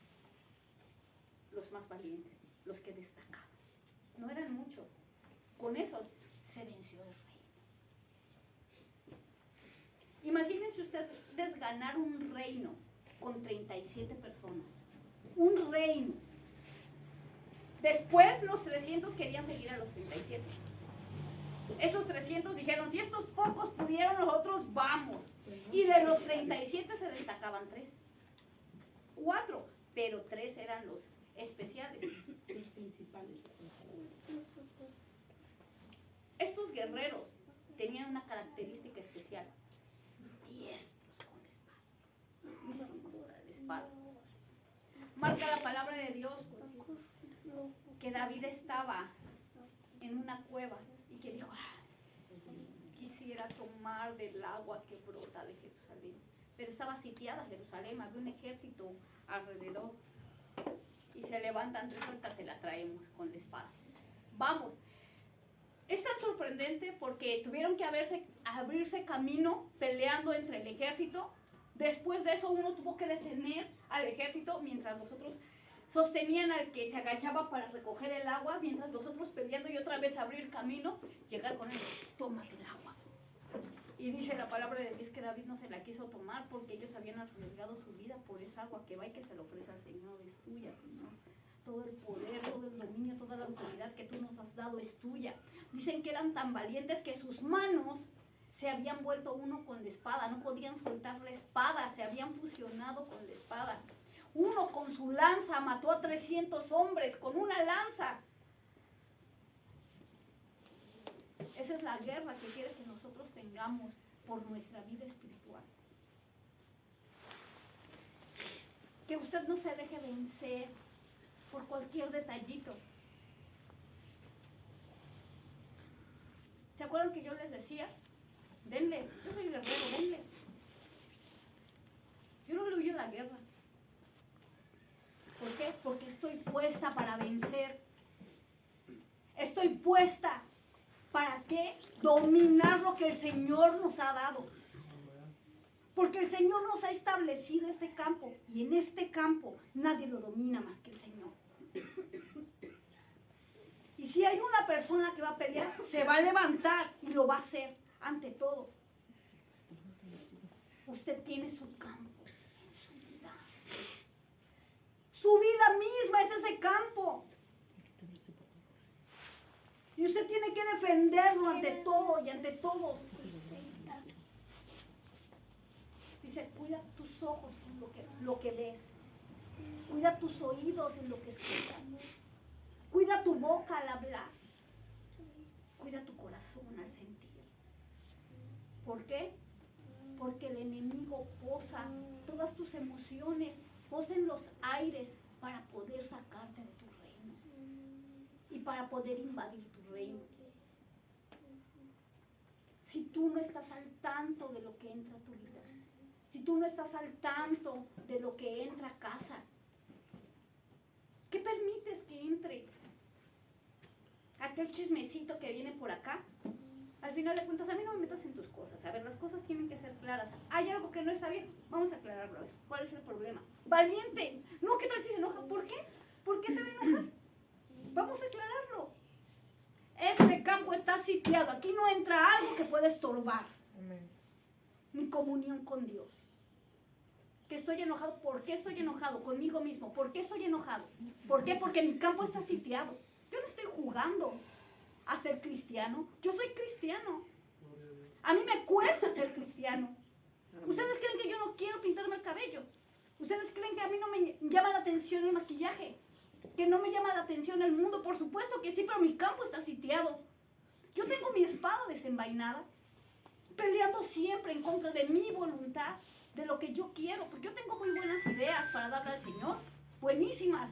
Los más valientes, los que destacaban. No eran muchos. Con esos se venció el reino. Imagínense ustedes ganar un reino con 37 personas. Un reino. Después los 300 querían seguir a los 37. Esos 300 dijeron, si estos pocos pudieron, nosotros vamos. Y de los 37 se destacaban 3. 4, pero 3 eran los especiales. Los principales. Estos guerreros tenían una característica especial. Diestros con la espada. Buenísimos para la espada. Marca la palabra de Dios que David estaba en una cueva y que dijo, quisiera tomar del agua que brota de Jerusalén. Pero estaba sitiada Jerusalén, había un ejército alrededor. Y se levantan, ahorita te la traemos con la espada. Vamos. Es tan sorprendente porque tuvieron que abrirse camino peleando entre el ejército. Después de eso uno tuvo que detener al ejército mientras los otros sostenían al que se agachaba para recoger el agua, mientras los otros peleando y otra vez abrir camino, llegar con él, toma el agua. Y dice la palabra de Dios que David no se la quiso tomar porque ellos habían arriesgado su vida por esa agua que va y que se le ofrece al Señor. Es tuya, Señor. Todo el poder, todo el dominio, toda la autoridad que tú nos has dado es tuya. Dicen que eran tan valientes que sus manos se habían vuelto uno con la espada, no podían soltar la espada, se habían fusionado con la espada. Uno con su lanza mató a 300 hombres con una lanza. Esa es la guerra que quiere que nosotros tengamos por nuestra vida espiritual. Que usted no se deje vencer por cualquier detallito. acuerdan que yo les decía? Denle, yo soy guerrero, denle. Yo no le huyo a la guerra. ¿Por qué? Porque estoy puesta para vencer. Estoy puesta para ¿qué? Dominar lo que el Señor nos ha dado. Porque el Señor nos ha establecido este campo. Y en este campo nadie lo domina más que el Señor. Y si hay una persona que va a pelear, se va a levantar y lo va a hacer ante todo. Usted tiene su campo en su vida. Su vida misma es ese campo. Y usted tiene que defenderlo ante todo y ante todos. Dice, cuida tus ojos con lo que ves. Cuida tus oídos en lo que escuchas. Cuida tu boca al hablar. Cuida tu corazón al sentir. ¿Por qué? Porque el enemigo posa todas tus emociones, posa en los aires para poder sacarte de tu reino y para poder invadir tu reino. Si tú no estás al tanto de lo que entra a tu vida, si tú no estás al tanto de lo que entra a casa, ¿qué permites que entre? Aquel chismecito que viene por acá. Al final de cuentas, a mí no me metas en tus cosas. A ver, las cosas tienen que ser claras. Hay algo que no está bien, vamos a aclararlo. A ver, ¿cuál es el problema? Valiente. No, ¿qué tal si se enoja? ¿Por qué? ¿Por qué se va a enojar? Vamos a aclararlo. Este campo está sitiado. Aquí no entra algo que pueda estorbar mi comunión con Dios. ¿Que estoy enojado? ¿Por qué estoy enojado? Conmigo mismo. ¿Por qué estoy enojado? ¿Por qué? Porque mi campo está sitiado. Yo no estoy jugando a ser cristiano. Yo soy cristiano. A mí me cuesta ser cristiano. ¿Ustedes creen que yo no quiero pintarme el cabello? ¿Ustedes creen que a mí no me llama la atención el maquillaje? ¿Que no me llama la atención el mundo? Por supuesto que sí, pero mi campo está sitiado. Yo tengo mi espada desenvainada, peleando siempre en contra de mi voluntad, de lo que yo quiero, porque yo tengo muy buenas ideas para darle al Señor, buenísimas,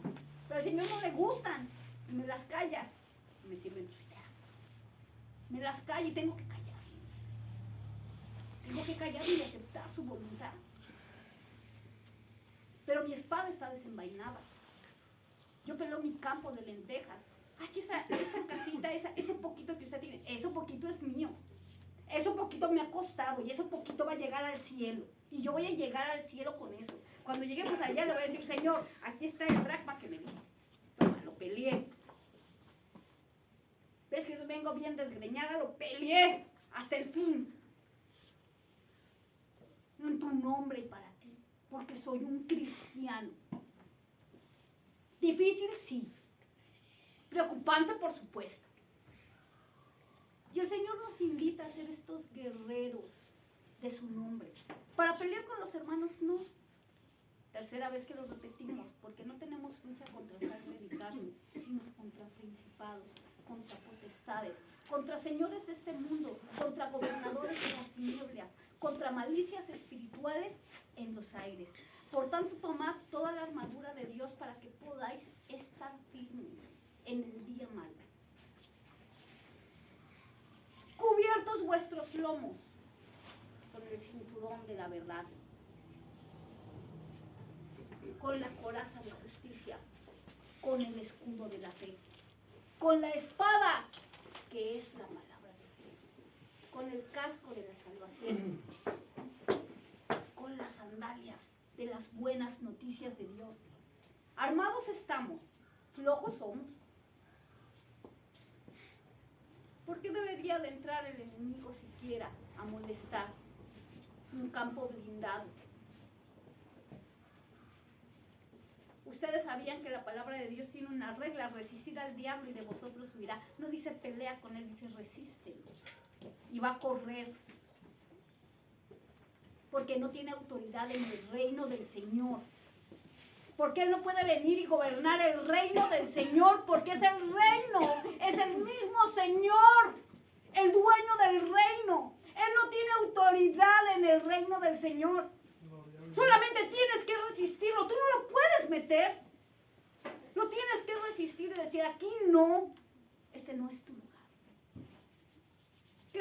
pero al Señor no le gustan, y me las calla, me sirven tus ideas, me las calla y tengo que callar y aceptar su voluntad, pero mi espada está desenvainada, yo peleo mi campo de lentejas. Ay, esa casita, ese poquito que usted tiene, eso poquito es mío. Eso poquito me ha costado y eso poquito va a llegar al cielo. Y yo voy a llegar al cielo con eso. Cuando lleguemos allá le voy a decir, Señor, aquí está el dracma que me diste. Toma, lo peleé. ¿Ves que vengo bien desgreñada? Lo peleé hasta el fin. En tu nombre y para ti. Porque soy un cristiano. Difícil, sí. Preocupante, por supuesto. Y el Señor nos invita a ser estos guerreros de su nombre. Para pelear con los hermanos, no. Tercera vez que lo repetimos, porque no tenemos lucha contra sangre ni carne, sino contra principados, contra potestades, contra señores de este mundo, contra gobernadores de las tinieblas, contra malicias espirituales en los aires. Por tanto, tomad toda la armadura de Dios para que podáis estar firmes en el día malo. Cubiertos vuestros lomos con el cinturón de la verdad, con la coraza de justicia, con el escudo de la fe, con la espada que es la palabra de Dios, con el casco de la salvación, con las sandalias de las buenas noticias de Dios. Armados estamos, flojos somos. ¿Por qué debería de entrar el enemigo siquiera a molestar un campo blindado? Ustedes sabían que la palabra de Dios tiene una regla: resistid al diablo y de vosotros huirá. No dice pelea con él, dice resístelo. Y va a correr. Porque no tiene autoridad en el reino del Señor. Porque él no puede venir y gobernar el reino del Señor, porque es el reino, es el mismo Señor, el dueño del reino. Él no tiene autoridad en el reino del Señor. Solamente tienes que resistirlo. Tú no lo puedes meter. Lo tienes que resistir y decir, aquí no, este no es tu lugar. ¿Qué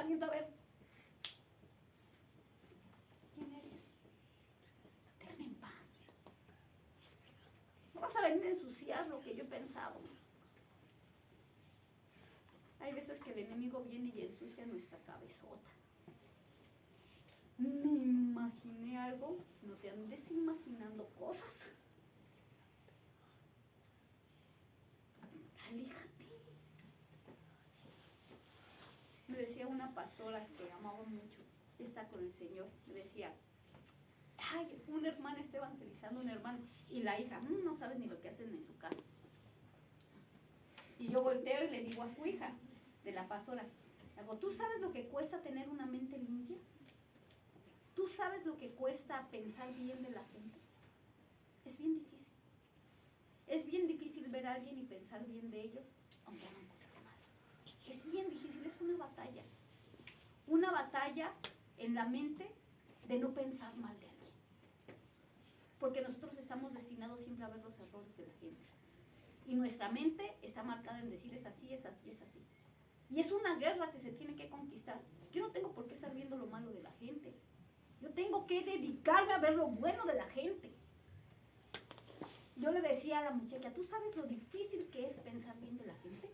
viendo a ver. ¿Quién eres? Déjame en paz. No vas a venir a ensuciar lo que yo he pensado. Hay veces que el enemigo viene y ensucia nuestra cabezota. Me imaginé algo, no te andes imaginando cosas. Aléjate. Me decía una pastora que amaba mucho, está con el Señor, me decía, ay, una hermana está evangelizando a un hermano, y la hija, no sabes ni lo que hacen en su casa. Y yo volteo y le digo a su hija, de la pastora, le digo, ¿tú sabes lo que cuesta tener una mente limpia? ¿Tú sabes lo que cuesta pensar bien de la gente? Es bien difícil. Es bien difícil ver a alguien y pensar bien de ellos, aunque hagan cosas malas. Es bien difícil, es una batalla. Una batalla en la mente de no pensar mal de alguien. Porque nosotros estamos destinados siempre a ver los errores de la gente. Y nuestra mente está marcada en decir es así, es así, es así. Y es una guerra que se tiene que conquistar. Yo no tengo por qué estar viendo lo malo de la gente. Yo tengo que dedicarme a ver lo bueno de la gente. Yo le decía a la muchacha, ¿tú sabes lo difícil que es pensar bien de la gente?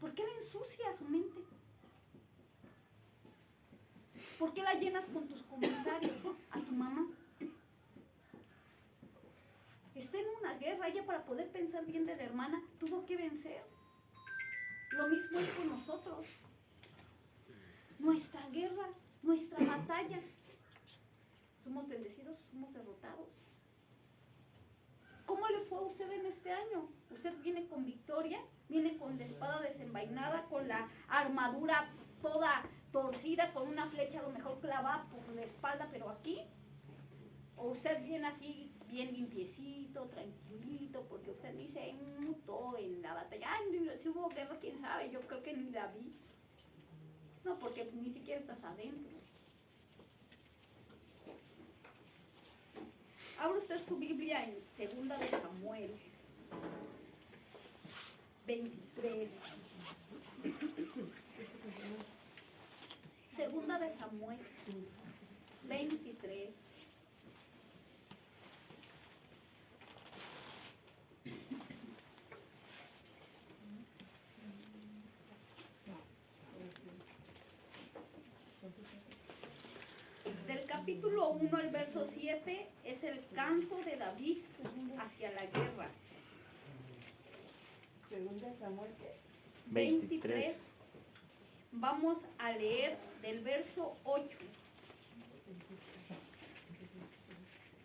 ¿Por qué le ensucias su mente? ¿Por qué la llenas con tus comentarios a tu mamá? Está en una guerra, ella para poder pensar bien de la hermana tuvo que vencer. Lo mismo es con nosotros. Nuestra guerra, nuestra batalla. Somos bendecidos, somos derrotados. ¿Cómo le fue a usted en este año? Usted viene con victoria, viene con la espada desenvainada, con la armadura toda torcida, con una flecha a lo mejor clavada por la espalda, pero aquí. O usted viene así, bien limpiecito, tranquilito, porque usted ni se inmutó en la batalla. Ay, si hubo guerra, quién sabe, yo creo que ni la vi. No, porque ni siquiera estás adentro. Abra usted su Biblia en 2 de Samuel 23. 2 de Samuel 23. Del capítulo 1 al verso 7 es el canto de David hacia la guerra. 2 Samuel 23. Vamos a leer del verso 8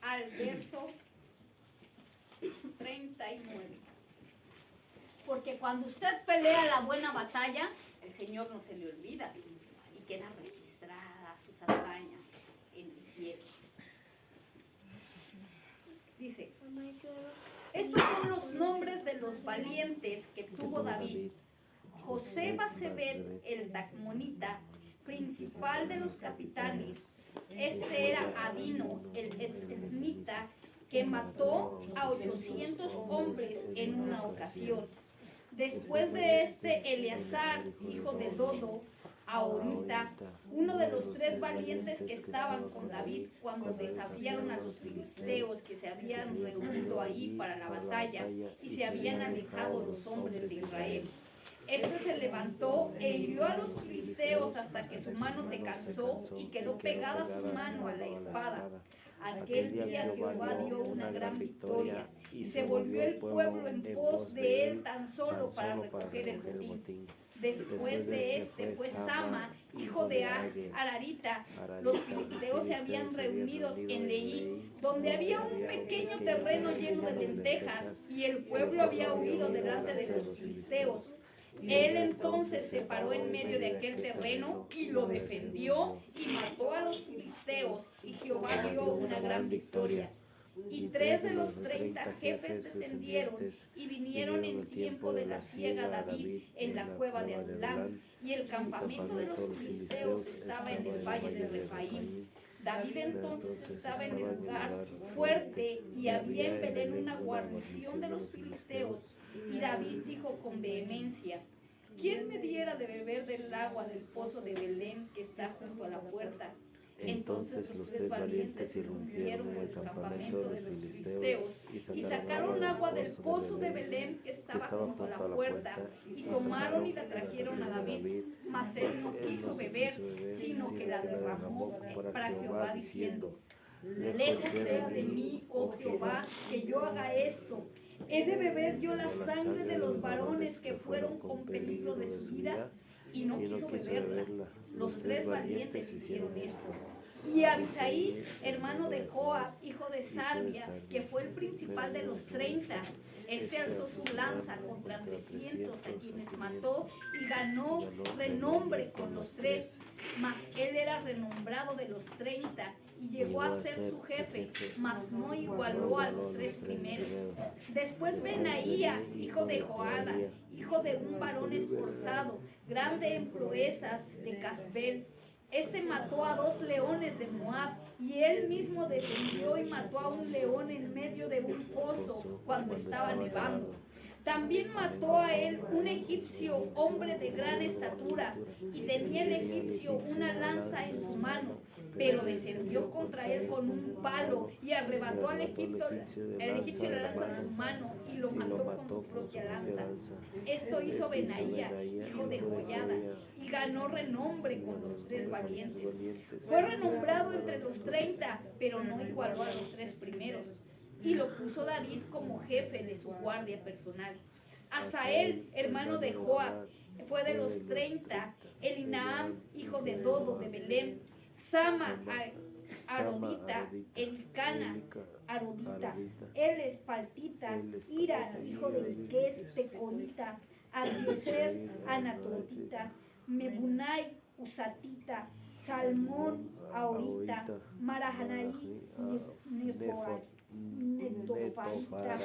al verso 39. Porque cuando usted pelea la buena batalla, el Señor no se le olvida y queda registrada sus hazañas en el cielo. Dice, estos son los nombres de los valientes que tuvo David. José Basebet el Tacmonita, principal de los capitanes. Este era Adino, el etnita, que mató a 800 hombres en una ocasión. Después de este, Eleazar, hijo de Dodo, Ahorita, uno de los 3 valientes que estaban con David cuando desafiaron a los filisteos que se habían reunido ahí para la batalla y se habían alejado los hombres de Israel. Este se levantó e hirió a los filisteos hasta que su mano se cansó y quedó pegada su mano a la espada. Aquel día Jehová dio una gran victoria y se volvió el pueblo en pos de él tan solo para recoger el botín. Después de este fue Sama, hijo de Ararita. Los filisteos se habían reunido en Leí, donde había un pequeño terreno lleno de lentejas, y el pueblo había huido delante de los filisteos. Él entonces se paró en medio de aquel terreno y lo defendió y mató a los filisteos, y Jehová dio una gran victoria. Y 3 de los 30 jefes descendieron y vinieron en tiempo de la siega a David en la cueva de Adulam, y el campamento de los filisteos estaba en el valle de Refaim. David entonces estaba en el lugar fuerte y había en Belén una guarnición de los filisteos. Y David dijo con vehemencia: ¿quién me diera de beber del agua del pozo de Belén que está junto a la puerta? Entonces los tres valientes irrumpieron en el campamento de los filisteos y sacaron agua del pozo de Belén que estaba junto a la puerta, y tomaron y la trajeron a David, mas él no quiso beber, sino que la derramó para Jehová, diciendo: lejos sea de mí, oh Jehová, que yo haga esto. ¿He de beber yo la sangre de los varones que fueron con peligro de su vida? Y no quiso beberla. Los tres valientes hicieron esto. Y Abisaí, hermano de Joab, hijo de Sarbia, que fue el principal de los 30, este alzó su lanza contra 300 a quienes mató y ganó renombre con los tres. Mas él era renombrado de los 30 y llegó a ser su jefe, mas no igualó a los tres primeros. Después Benaía, hijo de Joada, hijo de un varón esforzado, grande en proezas de Casbel. Este mató a 2 leones de Moab, y él mismo descendió y mató a un león en medio de un pozo cuando estaba nevando. También mató a él un egipcio, hombre de gran estatura, y tenía el egipcio una lanza en su mano, pero descendió contra él con un palo y arrebató al egipcio la lanza de su mano y lo mató con su propia lanza. Esto hizo Benaía, hijo de Joiada, y ganó renombre con los tres valientes. Fue renombrado entre los 30, pero no igualó a los tres primeros. Y lo puso David como jefe de su guardia personal. Asael, hermano de Joab, fue de los 30. Elinaam, hijo de Dodo de Belén. Sama, Arodita, Elicana, Arodita, El Espaltita, Ira, hijo de Iques, Tecoita, Abiezer, Anatotita, Mebunai, Usatita, Salmón, Ahorita, Marahanaí, Netofarita,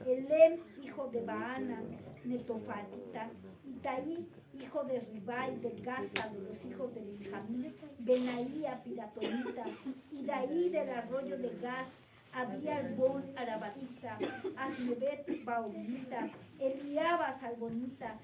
Elem, hijo de Baana, Netofarita, Itaí, hijo de Ribai, de Gaza, de los hijos de Benjamín, Benaía, Piratonita, y de ahí del arroyo de Gaz, había Albón, Arabatita, Asmebet, Baonita, Eliaba, Salbonita,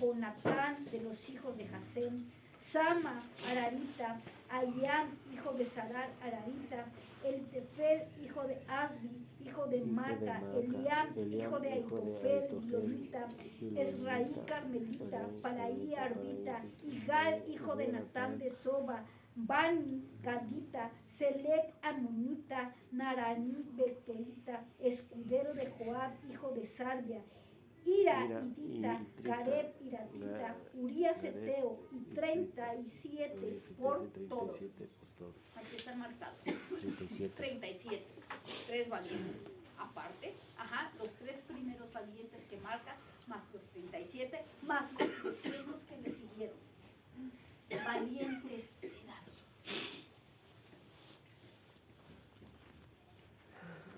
Jonatán, de los hijos de Jasem, Sama, Ararita, Ayam, hijo de Sarar, Ararita, Eltefel, hijo de Asbi, hijo de Maca, Eliam, hijo de Aitofel, Lolita, Esraí, Carmelita, Paraí, Arbita, Igal, hijo de Natán de Soba, Bani, Gadita, Selec, Amonita, Naraní, Betolita, escudero de Joab, hijo de Sarbia, Ira, Idita, Gareb, Iratita, Urías, Eteo, y 37 por todos. Aquí están marcados. 37. Tres valientes. Aparte, los tres primeros valientes que marcan, más los 37, más los 300 que le siguieron. Valientes de David.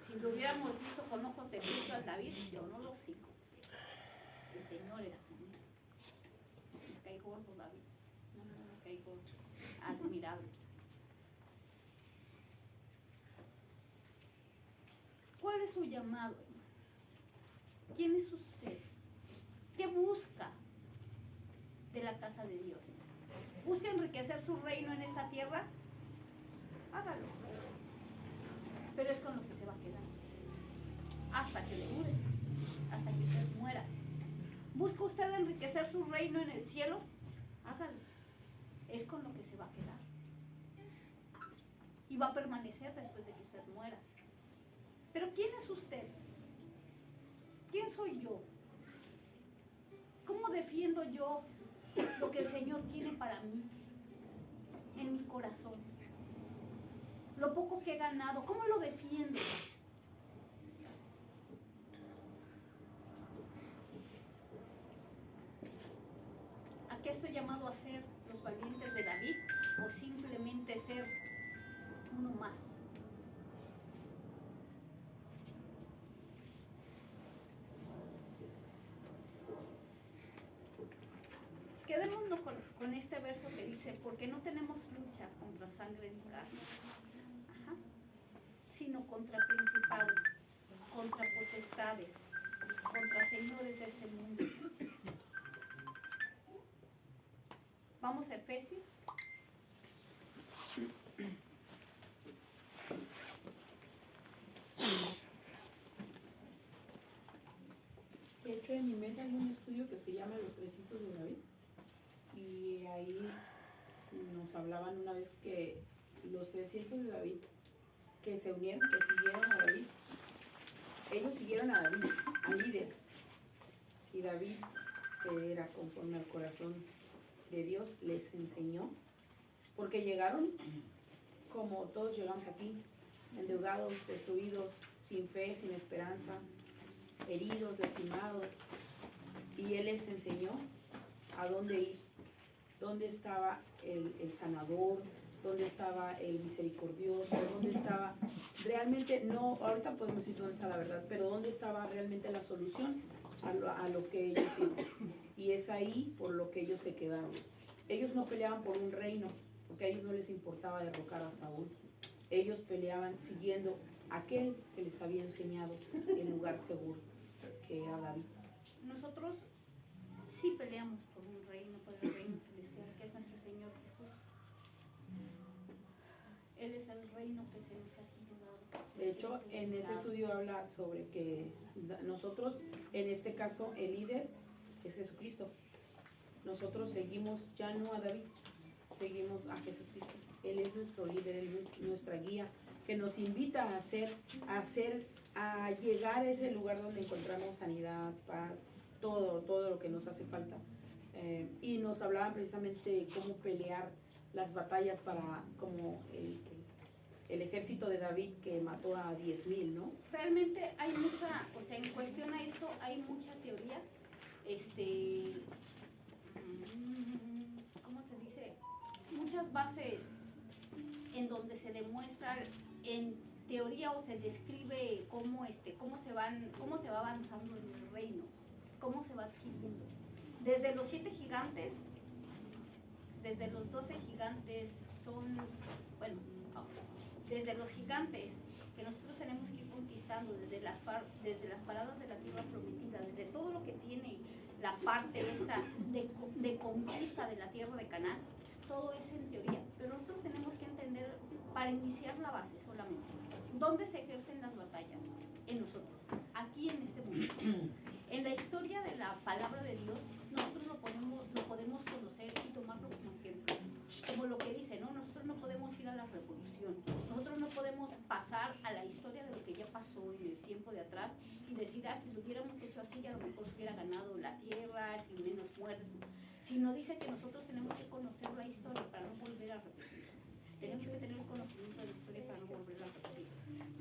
Si lo hubiéramos visto con ojos de juicio al David, yo no lo sigo. El Señor era conmigo. Me cae gordo, David. No me cae gordo. Admirable. ¿Cuál es su llamado, hermano? ¿Quién es usted? ¿Qué busca de la casa de Dios? ¿Busca enriquecer su reino en esta tierra? Hágalo. Pero es con lo que se va a quedar. Hasta que le dure. Hasta que usted muera. ¿Busca usted enriquecer su reino en el cielo? Hágalo. Es con lo que se va a quedar. Y va a permanecer después de que usted muera. Pero ¿quién es usted? ¿Quién soy yo? ¿Cómo defiendo yo lo que el Señor tiene para mí en mi corazón? Lo poco que he ganado, ¿cómo lo defiendo? ¿A qué estoy llamado a ser los valientes de David o simplemente ser uno más? Quedémonos con este verso que dice, porque no tenemos lucha contra sangre ni carne, sino contra principados, contra potestades, contra señores de este mundo, Vamos a Efesios. De hecho, en mi mente hay un estudio que se llama Los 300 de David. Y ahí nos hablaban una vez que los 300 de David que se unieron, que siguieron a David, ellos siguieron a David, al líder. Y David, que era conforme al corazón de Dios, les enseñó, porque llegaron como todos llegamos aquí, endeudados, destruidos, sin fe, sin esperanza, heridos, lastimados, y Él les enseñó a dónde ir, dónde estaba el sanador, dónde estaba el misericordioso, dónde estaba realmente, no, ahorita podemos decir dónde está la verdad, pero dónde estaba realmente la solución a lo que ellos hicieron. Y es ahí por lo que ellos se quedaron. Ellos no peleaban por un reino, porque a ellos no les importaba derrocar a Saúl. Ellos peleaban siguiendo a aquel que les había enseñado el lugar seguro, que era David. Nosotros sí peleamos por un reino, por el reino celestial, que es nuestro Señor Jesús. Él es el reino que se nos ha sido dado. De hecho, en ese estudio habla sobre que nosotros, en este caso, el líder es Jesucristo.Nosotros seguimos ya no a David, seguimos a Jesucristo. Él es nuestro líder, Él es nuestra guía, que nos invita a llegar a ese lugar donde encontramos sanidad, paz, todo lo que nos hace falta. Y nos hablaban precisamente de cómo pelear las batallas para, como el ejército de David que mató a 10,000, ¿no? Realmente hay mucha, o sea, en cuestión a esto hay mucha teoría, ¿cómo se dice? Muchas bases en donde se demuestra en teoría o se describe cómo se va avanzando en el reino, cómo se va adquiriendo. Desde los 7 gigantes, desde los 12 gigantes desde los gigantes que nosotros tenemos que ir conquistando, desde las paradas de la tierra prometida, desde todo lo que tiene la parte esta de conquista de la tierra de Canaán, todo es en teoría, pero nosotros tenemos que entender, para iniciar la base solamente, ¿dónde se ejercen las batallas? En nosotros, aquí en este momento. En la historia de la palabra de Dios, nosotros lo podemos conocer y tomarlo como ejemplo. Como lo que dice, ¿no? Nosotros no podemos ir a la revolución. Nosotros no podemos pasar a la historia de lo que ya pasó en el tiempo de atrás y decir, si lo hubiéramos hecho así, a lo mejor se hubiera ganado la tierra, sin menos muertes. Sino dice que nosotros tenemos que conocer la historia para no volver a repetir. Tenemos que tener conocimiento de la historia para no volver a repetir.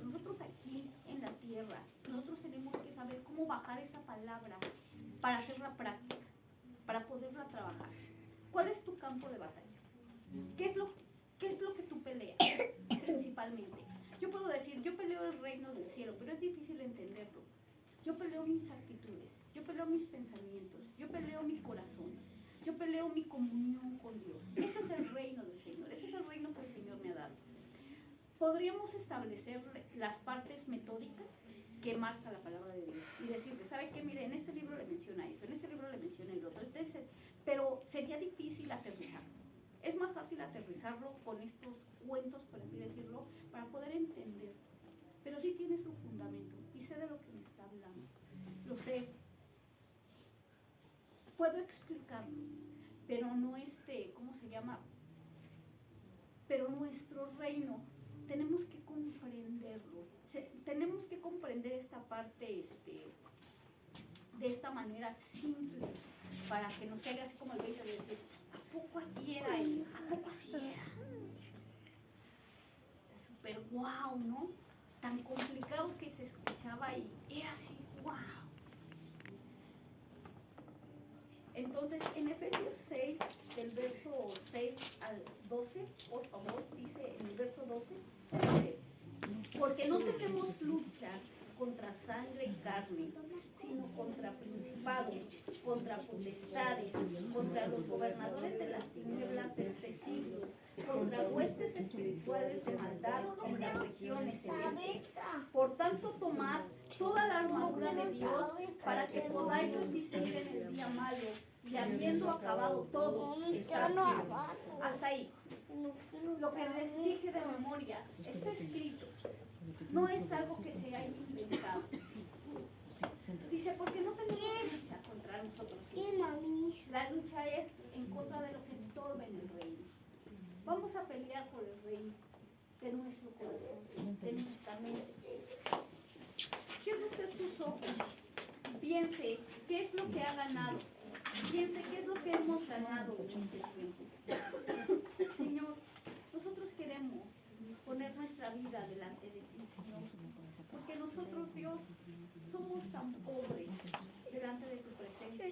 Nosotros aquí en la tierra, nosotros tenemos que saber cómo bajar esa palabra para hacerla práctica, para poderla trabajar. ¿Cuál es tu campo de batalla? ¿Qué es lo que tú peleas principalmente? Yo puedo decir, yo peleo el reino del cielo, pero es difícil entenderlo. Yo peleo mis actitudes, yo peleo mis pensamientos, yo peleo mi corazón, yo peleo mi comunión con Dios. Ese es el reino del Señor, ese es el reino que el Señor me ha dado. Podríamos establecer las partes metódicas que marca la palabra de Dios y decirle, ¿sabe qué? Mire, en este libro le menciona esto, en este libro le menciona el otro, pero sería difícil aterrizarlo. Es más fácil aterrizarlo con estos cuentos, por así decirlo, para poder entender. Pero sí tiene su fundamento y sé de lo que me está hablando. Lo sé. Puedo explicarlo, pero no ¿cómo se llama? Pero nuestro reino tenemos que comprenderlo. Tenemos que comprender esta parte de esta manera simple para que nos haga así como el 20 de decir, ¿a poco aquí era él? ¿A poco así era? O sea, súper guau, ¿no? Tan complicado que se escuchaba y era así, guau. Entonces, en Efesios 6, del verso 6 al 12, por favor, dice en el verso 12, dice, porque no tenemos lucha contra sangre y carne, sino contra principados, contra potestades, contra los gobernadores de las tinieblas de este siglo, contra contra huestes espirituales de maldad en las regiones celestes. Por tanto, tomad toda la armadura de Dios para que podáis resistir en el día malo y habiendo acabado todo, estar firmes. Hasta ahí. Lo que les dije de memoria está escrito. No es algo que se haya inventado. Dice, porque no tenemos lucha contra nosotros mismos. La lucha es en contra de lo que estorba en el reino. Vamos a pelear por el reino de nuestro corazón, de nuestra mente. Cierre usted tus ojos. Piense qué es lo que ha ganado. Piense qué es lo que hemos ganado en este tiempo. Señor, nosotros queremos poner nuestra vida delante de ti, Señor. Porque nosotros, Dios, somos tan pobres delante de tu presencia.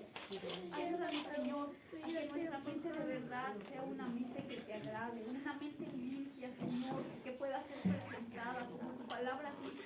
Ayúdanos, Señor, a que nuestra mente de verdad sea una mente que te agrade, una mente limpia, Señor, que pueda ser presentada como tu palabra dice,